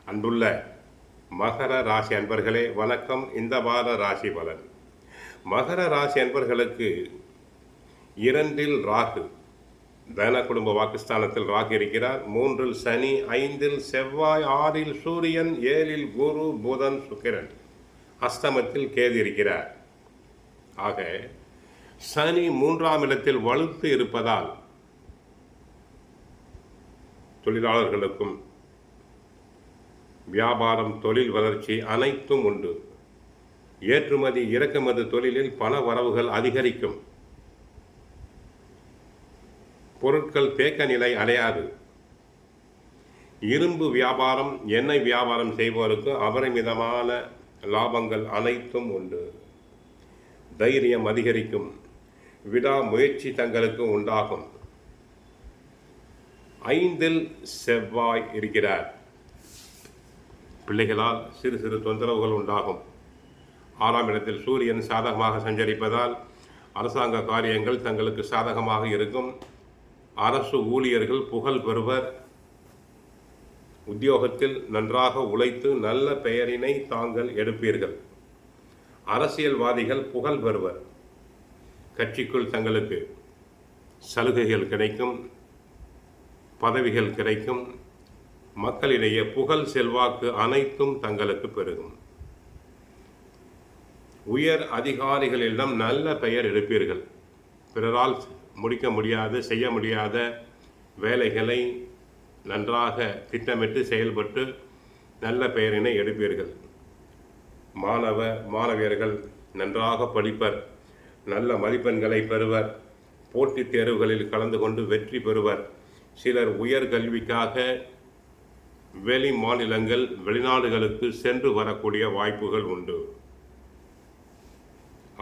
அன்புள்ள மகர ராசி அன்பர்களே வணக்கம். இந்த வார ராசி பலன். மகர ராசி அன்பர்களுக்கு 2 ராகு, தன குடும்ப வாக்குஸ்தானத்தில் ராகு இருக்கிறார். 3 சனி, 5 செவ்வாய், 6 சூரியன், 7 குரு, புதன், சுக்கிரன், அஸ்தமத்தில் கேது இருக்கிறார். ஆக சனி 3ஆம் இடத்தில் வலுத்து இருப்பதால் தொழிலாளர்களுக்கும் வியாபாரம், தொழில் வளர்ச்சி அனைத்தும் உண்டு. ஏற்றுமதி இறக்குமதி தொழிலில் பண வரவுகள் அதிகரிக்கும். பொருட்கள் தேக்க நிலை அடையாது. இரும்பு வியாபாரம், எண்ணெய் வியாபாரம் செய்வோருக்கு அபரிமிதமான லாபங்கள் அனைத்தும் உண்டு. தைரியம் அதிகரிக்கும். விடாமுயற்சி தங்களுக்கு உண்டாகும். 5 செவ்வாய் இருக்கிறார். பிள்ளைகளால் சிறு சிறு தொந்தரவுகள் உண்டாகும். 6ஆம் இடத்தில் சூரியன் சாதகமாக சஞ்சரிப்பதால் அரசாங்க காரியங்கள் தங்களுக்கு சாதகமாக இருக்கும். அரசு ஊழியர்கள் புகழ் பெறுவர். உத்தியோகத்தில் நன்றாக உழைத்து நல்ல பெயரினை தாங்கள் எடுப்பீர்கள். அரசியல்வாதிகள் புகழ் பெறுவர். கட்சிக்குள் தங்களுக்கு சலுகைகள் கிடைக்கும், பதவிகள் கிடைக்கும். மக்களிடையே புகழ், செல்வாக்கு அனைத்தும் தங்களுக்கு பெருகும். உயர் அதிகாரிகளிடம் நல்ல பெயர் எடுப்பீர்கள். பிறரால் முடிக்க முடியாத, செய்ய முடியாத வேலைகளை நன்றாக திட்டமிட்டு செயல்பட்டு நல்ல பெயரினை எடுப்பீர்கள். மாணவியர்கள் நன்றாக படிப்பர். நல்ல மதிப்பெண்களை பெறுவர். போட்டித் தேர்வுகளில் கலந்து கொண்டு வெற்றி பெறுவர். சிலர் உயர் கல்விக்காக வெளி மாநிலங்கள், வெளிநாடுகளுக்கு சென்று வரக்கூடிய வாய்ப்புகள் உண்டு.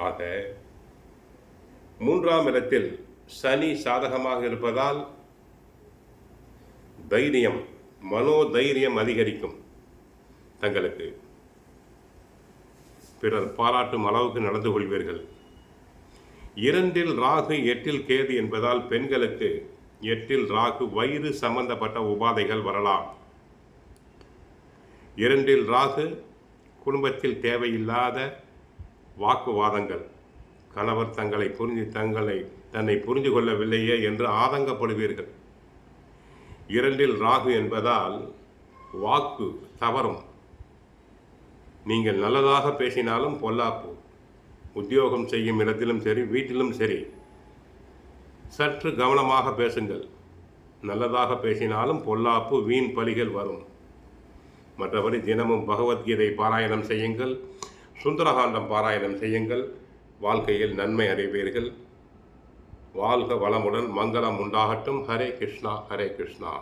ஆக 3ஆம் இடத்தில் சனி சாதகமாக இருப்பதால் தைரியம், மனோதைரியம் அதிகரிக்கும். தங்களுக்கு பிறர் பாராட்டும் அளவுக்கு நடந்து கொள்வீர்கள். 2 ராகு, 8 கேது என்பதால் பெண்களுக்கு 8 ராகு வயிறு சம்பந்தப்பட்ட உபாதைகள் வரலாம். 2 ராகு குடும்பத்தில் தேவையில்லாத வாக்குவாதங்கள். கணவர் தன்னை புரிந்து கொள்ளவில்லையே என்று ஆதங்கப்படுவீர்கள். 2 ராகு என்பதால் வாக்கு தவறும். நீங்கள் நல்லதாக பேசினாலும் பொல்லாப்பு. உத்தியோகம் செய்யும் இடத்திலும் சரி, வீட்டிலும் சரி, சற்று கவனமாக பேசுங்கள். நல்லதாக பேசினாலும் பொல்லாப்பு, வீண் பலிகள் வரும். மற்றபடி தினமும் பகவத்கீதை பாராயணம் செய்யுங்கள், சுந்தரகாண்டம் பாராயணம் செய்யுங்கள். வாழ்க்கையில் நன்மை அடைவீர்கள். வாழ்க வளமுடன், மங்களம் உண்டாகட்டும். ஹரே கிருஷ்ணா, ஹரே கிருஷ்ணா.